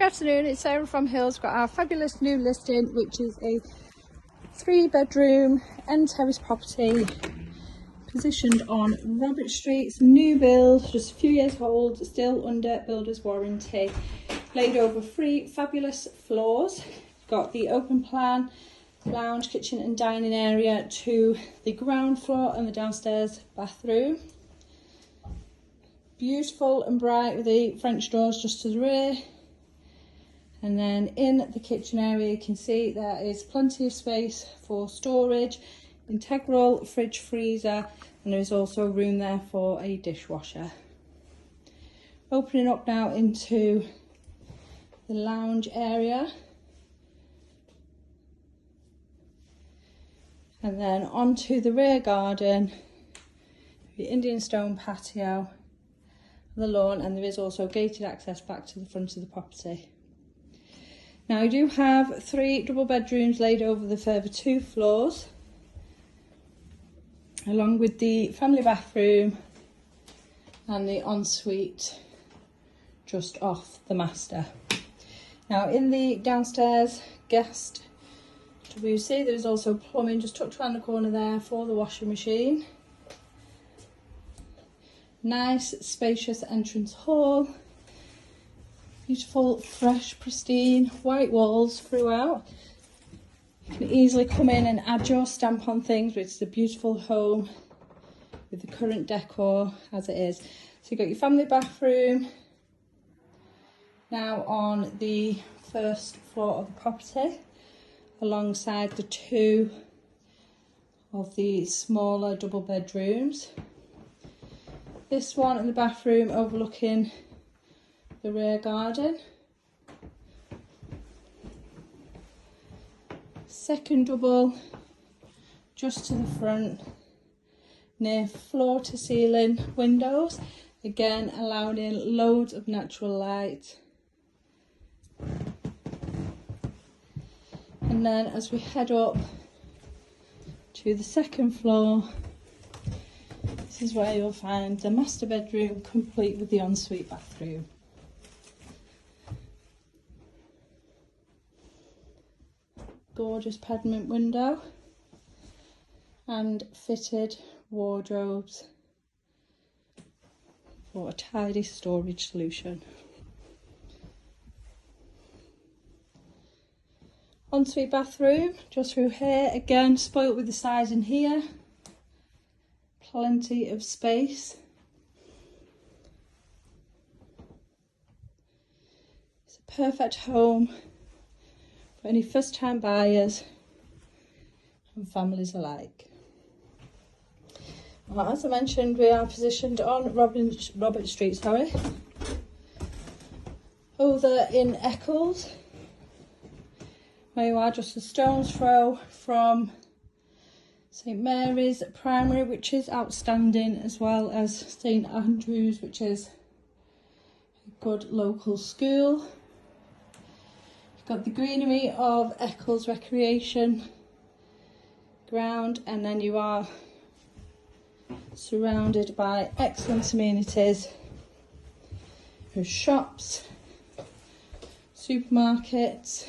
Good afternoon, it's Sarah from Hills. We've got our fabulous new listing, which is a 3-bedroom end terrace property positioned on Robert Street. It's a new build, just a few years old, still under builder's warranty. Laid over 3 fabulous floors. Got the open plan lounge, kitchen and dining area to the ground floor and the downstairs bathroom. Beautiful and bright with the French doors just to the rear. And then in the kitchen area you can see there is plenty of space for storage, integral fridge freezer, and there is also room there for a dishwasher. Opening up now into the lounge area. And then onto the rear garden, the Indian stone patio, the lawn, and there is also gated access back to the front of the property. Now I do have 3 double bedrooms laid over the further 2 floors, along with the family bathroom and the ensuite just off the master. Now in the downstairs guest WC there is also plumbing just tucked around the corner there for the washing machine. Nice spacious entrance hall. Beautiful, fresh, pristine, white walls throughout. You can easily come in and add your stamp on things, but it's a beautiful home with the current decor as it is. So you've got your family bathroom now on the first floor of the property, alongside the 2 of the smaller double bedrooms. This one in the bathroom overlooking the rear garden. Second double just to the front, near floor to ceiling windows, again allowing in loads of natural light. And then as we head up to the second floor, this is where you'll find the master bedroom complete with the ensuite bathroom. Gorgeous pediment window and fitted wardrobes for a tidy storage solution. Ensuite bathroom just through here, again spoilt with the size in here. Plenty of space. It's a perfect home for any first-time buyers and families alike. Well, as I mentioned, we are positioned on Robert Street, over in Eccles, where you are just a stone's throw from St Mary's Primary, which is outstanding, as well as St Andrews, which is a good local school. You've got the greenery of Eccles Recreation Ground, and then you are surrounded by excellent amenities. There's shops, supermarkets,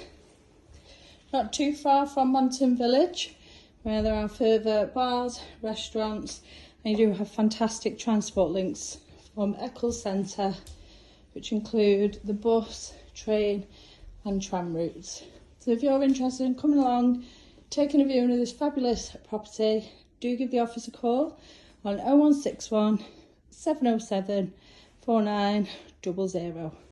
not too far from Monton Village, where there are further bars, restaurants, and you do have fantastic transport links from Eccles Centre, which include the bus, train and tram routes. So if you're interested in coming along, taking a viewing of this fabulous property, do give the office a call on 0161 707 4900.